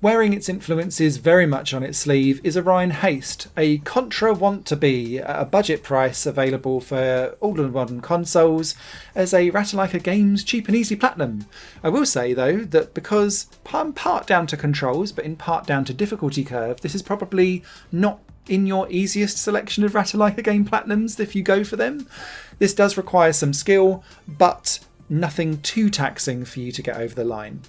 Wearing its influences very much on its sleeve is Orion Haste, a Contra want-to-be at a budget price available for all the modern consoles as a Ratalaika Games cheap and easy platinum. I will say though that because in part down to controls but in part down to difficulty curve, this is probably not in your easiest selection of Ratalaika game platinums if you go for them. This does require some skill, but nothing too taxing for you to get over the line.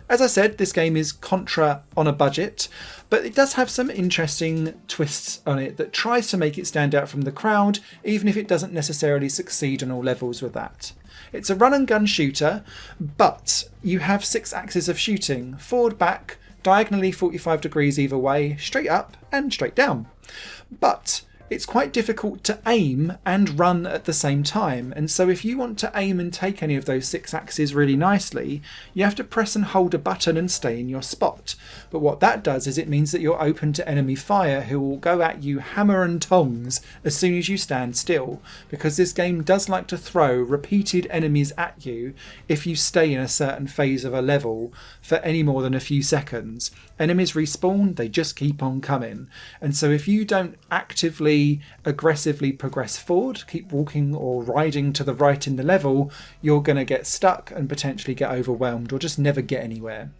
As I said, this game is Contra on a budget, but it does have some interesting twists on it that tries to make it stand out from the crowd, even if it doesn't necessarily succeed on all levels with that. It's a run and gun shooter, but you have 6 axes of shooting, forward, back, diagonally 45 degrees either way, straight up and straight down. But it's quite difficult to aim and run at the same time, and so if you want to aim and take any of those 6 axes really nicely, you have to press and hold a button and stay in your spot. But what that does is it means that you're open to enemy fire who will go at you hammer and tongs as soon as you stand still, because this game does like to throw repeated enemies at you if you stay in a certain phase of a level for any more than a few seconds. Enemies respawn, they just keep on coming, and so if you don't actively aggressively progress forward, keep walking or riding to the right in the level, you're going to get stuck and potentially get overwhelmed or just never get anywhere.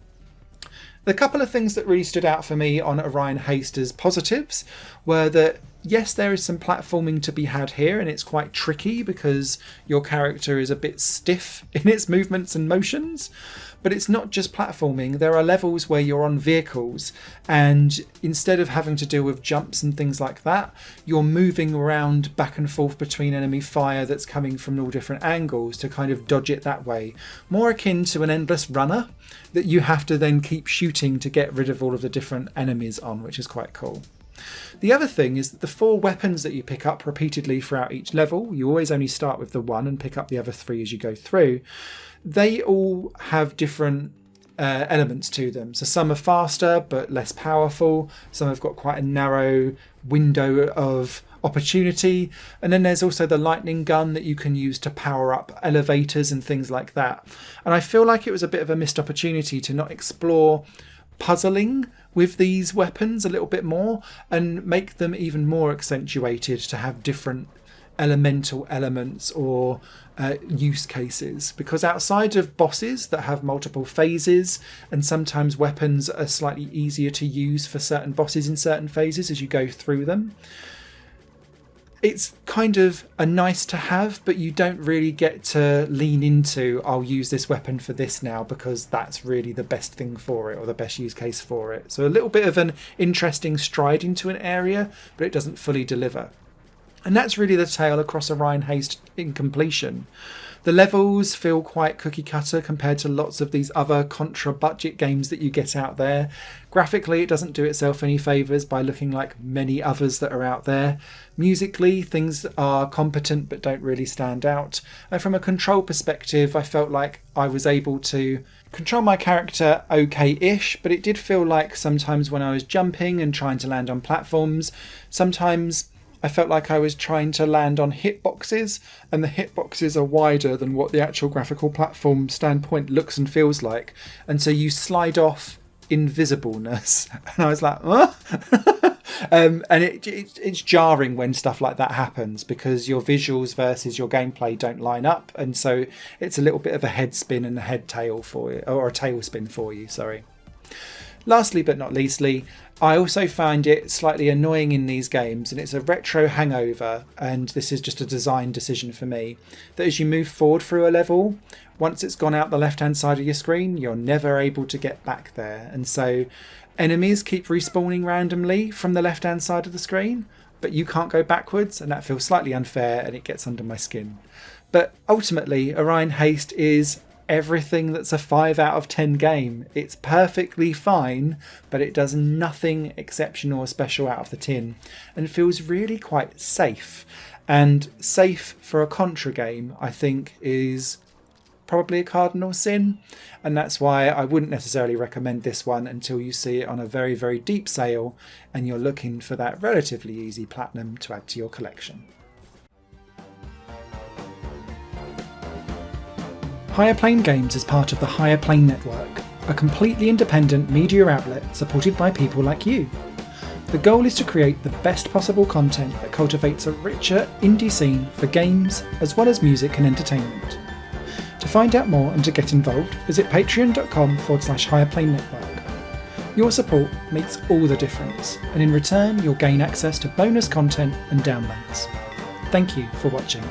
The couple of things that really stood out for me on Orion Haste as positives were that yes, there is some platforming to be had here, and it's quite tricky because your character is a bit stiff in its movements and motions. But it's not just platforming. There are levels where you're on vehicles, and instead of having to deal with jumps and things like that, you're moving around back and forth between enemy fire that's coming from all different angles to kind of dodge it that way. More akin to an endless runner that you have to then keep shooting to get rid of all of the different enemies on, which is quite cool. The other thing is that the 4 weapons that you pick up repeatedly throughout each level, you always only start with the 1 and pick up the other 3 as you go through, they all have different elements to them. So some are faster but less powerful, some have got quite a narrow window of opportunity, and then there's also the lightning gun that you can use to power up elevators and things like that. And I feel like it was a bit of a missed opportunity to not explore puzzling with these weapons a little bit more and make them even more accentuated to have different elemental elements or use cases, because outside of bosses that have multiple phases and sometimes weapons are slightly easier to use for certain bosses in certain phases as you go through them, it's kind of a nice to have, but you don't really get to lean into, I'll use this weapon for this now because that's really the best thing for it or the best use case for it. So a little bit of an interesting stride into an area, but it doesn't fully deliver. And that's really the tale across Orion Haste in completion. The levels feel quite cookie cutter compared to lots of these other Contra budget games that you get out there. Graphically, it doesn't do itself any favours by looking like many others that are out there. Musically, things are competent but don't really stand out. And from a control perspective, I felt like I was able to control my character okay-ish, but it did feel like sometimes when I was jumping and trying to land on platforms, sometimes I felt like I was trying to land on hitboxes, and the hitboxes are wider than what the actual graphical platform standpoint looks and feels like. And so you slide off invisibleness. And I was like, huh? And it's jarring when stuff like that happens because your visuals versus your gameplay don't line up. And so it's a little bit of a head spin and a head tail for you, or a tail spin for you, sorry. Lastly but not leastly, I also find it slightly annoying in these games, and it's a retro hangover, and this is just a design decision for me, that as you move forward through a level, once it's gone out the left hand side of your screen, you're never able to get back there. And so enemies keep respawning randomly from the left hand side of the screen, but you can't go backwards, and that feels slightly unfair and it gets under my skin. But ultimately, Orion Haste is everything that's a 5 out of 10 game. It's perfectly fine, but it does nothing exceptional or special out of the tin and feels really quite safe. And safe for a Contra game, I think, is probably a cardinal sin, and that's why I wouldn't necessarily recommend this one until you see it on a very, very deep sale and you're looking for that relatively easy platinum to add to your collection. Higher Plane Games is part of the Higher Plane network. a completely independent media outlet supported by people like you. The goal is to create the best possible content that cultivates a richer indie scene for games as well as music and entertainment. To find out more and to get involved, visit patreon.com/Higher Network. Your support makes all the difference, and in return you'll gain access to bonus content and downloads. Thank you for watching.